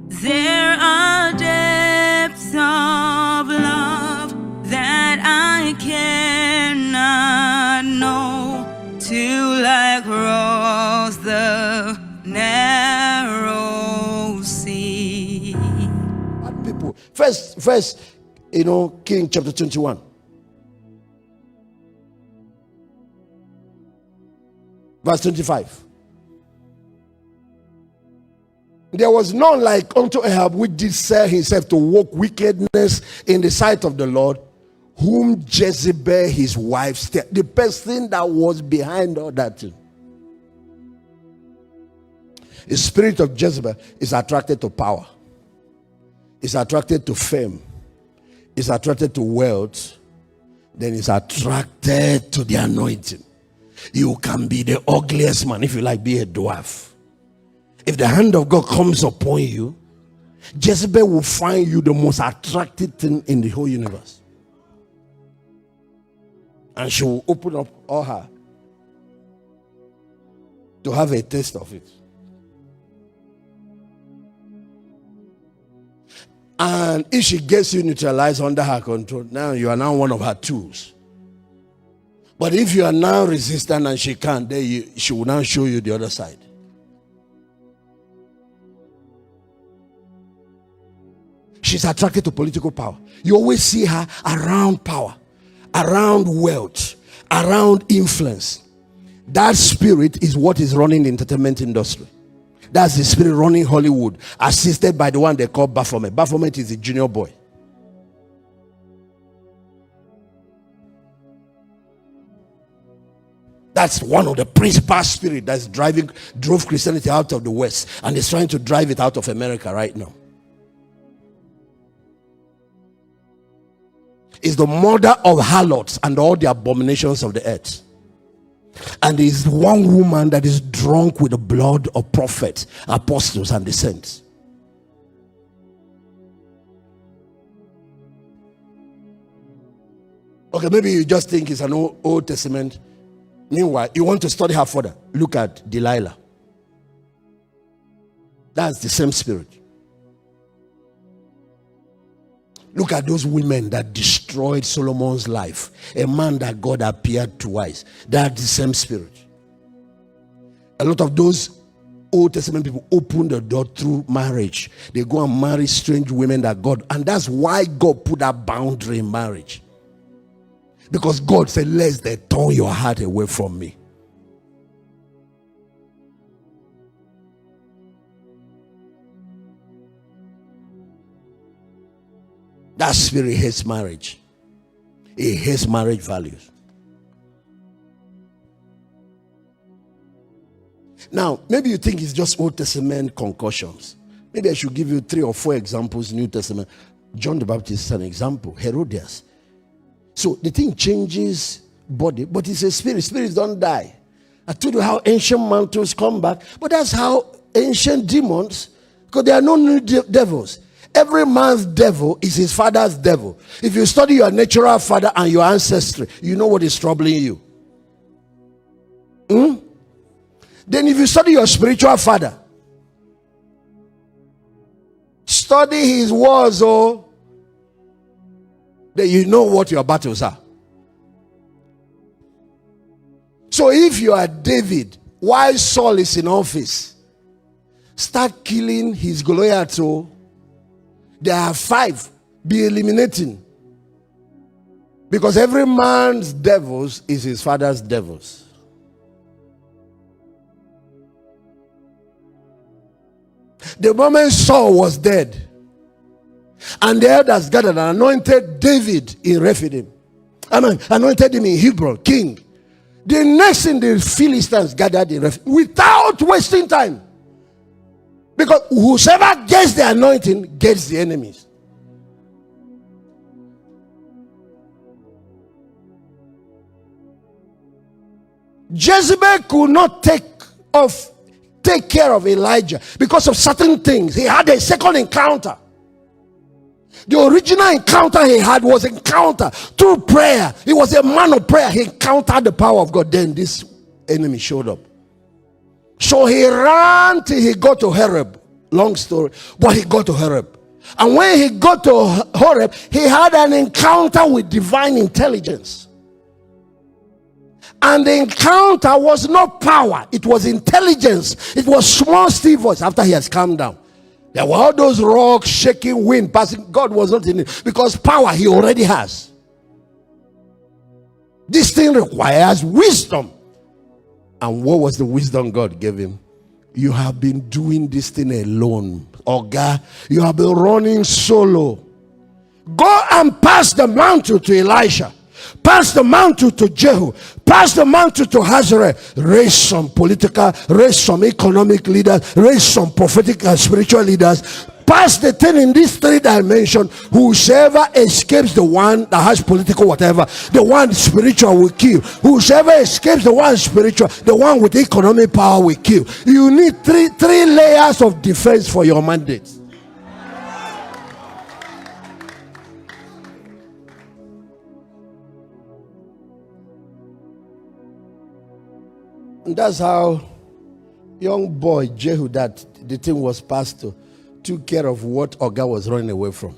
There are depths of love that I cannot know, to like cross the narrow sea. People, first, King chapter 21. Verse 25. There was none like unto Ahab, which did sell himself to work wickedness in the sight of the Lord, whom Jezebel his wife still. The person that was behind all that thing. The spirit of Jezebel is attracted to power. Is attracted to fame. Is attracted to wealth. Then is attracted to the anointing. You can be the ugliest man, if you like, be a dwarf. If the hand of God comes upon you, Jezebel will find you the most attractive thing in the whole universe. And she will open up all her to have a taste of it. And if she gets you neutralized under her control, now you are now one of her tools. But if you are now resistant and she can't, then she will now show you the other side. She's attracted to political power. You always see her around power, around wealth, around influence. That spirit is what is running the entertainment industry. That's the spirit running Hollywood, assisted by the one they call Baphomet. Baphomet is a junior boy. That's one of the principal spirits that's drove Christianity out of the West, and is trying to drive it out of America right now. Is the mother of harlots and all the abominations of the earth. And is one woman that is drunk with the blood of prophets, apostles, and the saints. Okay, maybe you just think it's an Old Testament. Meanwhile, you want to study her further. Look at Delilah. That's the same spirit. Look at those women that destroyed Solomon's life. A man that God appeared twice. That's the same spirit. A lot of those Old Testament people open the door through marriage. They go and marry strange women that God. And that's why God put that boundary in marriage. Because God said, lest they turn your heart away from me. That spirit hates marriage. It hates marriage values. Now, maybe you think it's just Old Testament concussions. Maybe I should give you 3 or 4 examples, New Testament. John the Baptist is an example. Herodias. So the thing changes body, but it's a spirit. Spirits don't die. I told you how ancient mantles come back, but that's how ancient demons, because there are no new devils. Every man's devil is his father's devil. If you study your natural father and your ancestry, you know what is troubling you. Then if you study your spiritual father, study his wars, then you know what your battles are. So if you are David, while Saul is in office, start killing his Goliath. There are 5. Be eliminating. Because every man's devils is his father's devils. The moment Saul was dead, and the elders gathered and anointed David in Rephidim. Anointed him in Hebron, king. The next thing, the Philistines gathered in Rephidim without wasting time. Because whosoever gets the anointing gets the enemies. Jezebel could not take care of Elijah because of certain things. He had a second encounter. The original encounter he had was encounter through prayer. He was a man of prayer. He encountered the power of God. Then this enemy showed up. So he ran till he got to Horeb, Long story. But he got to Horeb. And when he got to Horeb, he had an encounter with divine intelligence. And the encounter was not power, it was intelligence. It was small still voice after he has calmed down. There were all those rocks shaking, wind passing. God was not in it because power he already has. This thing requires wisdom. And what was the wisdom God gave him? You have been doing this thing alone. Oga, you have been running solo. Go and pass the mantle to Elisha. Pass the mantle to Jehu. Pass the mantle to Hazael. Raise some political, raise some economic leaders, raise some prophetic and spiritual leaders. Pass the thing in this 3 dimension. Whosoever escapes the one that has political whatever, the one spiritual will kill. Whosoever escapes the one spiritual, the one with economic power will kill. You need three layers of defense for your mandate. And that's how young boy Jehu, that the thing was passed to, took care of what Oga was running away from.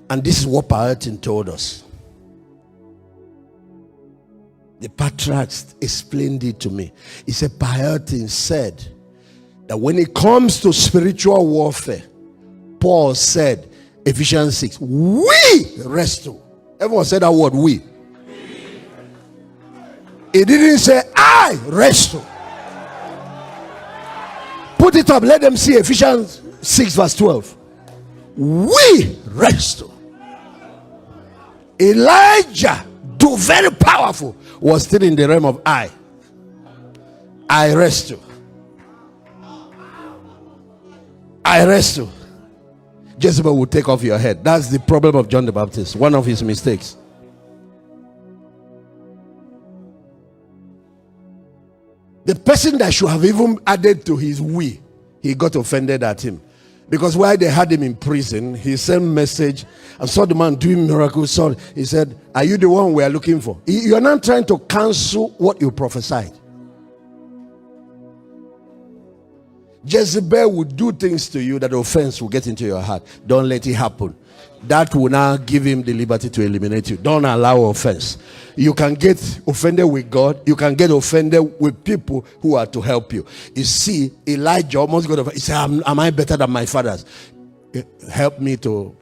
And this is what Paetin told us. The patriarchs explained it to me. He said, Paetin said that when it comes to spiritual warfare, Paul said, Ephesians 6, we wrestle. Everyone said that word, we. He didn't say, I wrestle. Put it up, let them see Ephesians 6 verse 12. We wrestle. Elijah, though very powerful, was still in the realm of I wrestle. I wrestle. Jezebel will take off your head. That's the problem of John the Baptist. One of his mistakes. The person that should have even added to his we, he got offended at him. Because while they had him in prison, he sent message and saw the man doing miracles. So he said, are you the one we are looking for? You are not trying to cancel what you prophesied. Jezebel will do things to you that offense will get into your heart. Don't let it happen. That will now give him the liberty to eliminate you. Don't allow offense. You can get offended with God. You can get offended with people who are to help you. You see, Elijah almost got offended. He said, am I better than my fathers? Help me to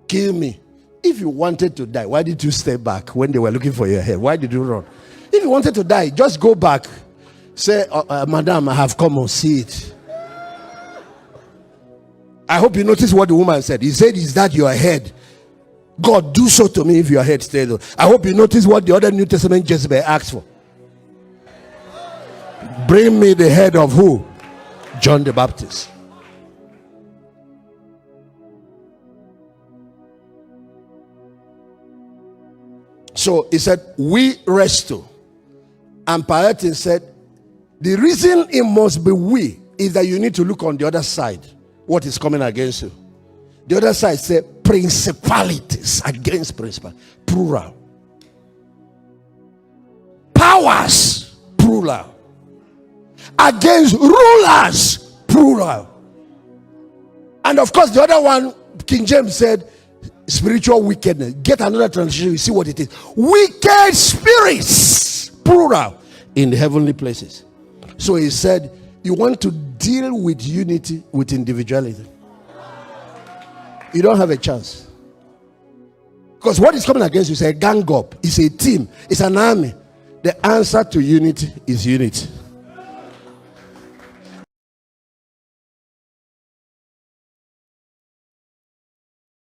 kill me. If you wanted to die, why did you stay back when they were looking for your head? Why did you run? If you wanted to die, just go back. Say, Madam, I have come and see it. I hope you notice what the woman said. He said, is that your head? God, do so to me if your head stays. I hope you notice what the other New Testament Jezebel asked for. Bring me the head of who? John the Baptist. So he said, we wrestle. And Paetin said, the reason it must be we is that you need to look on the other side. What is coming against you? The other side says principalities against principal, plural. Powers, plural. Against rulers, plural. And of course, the other one, King James said, spiritual wickedness. Get another translation, you see what it is. Wicked spirits, plural, in the heavenly places. So he said, you want to deal with unity with individuality, you don't have a chance. Because what is coming against you is a gang up, it's a team, it's an army. The answer to unity is unity.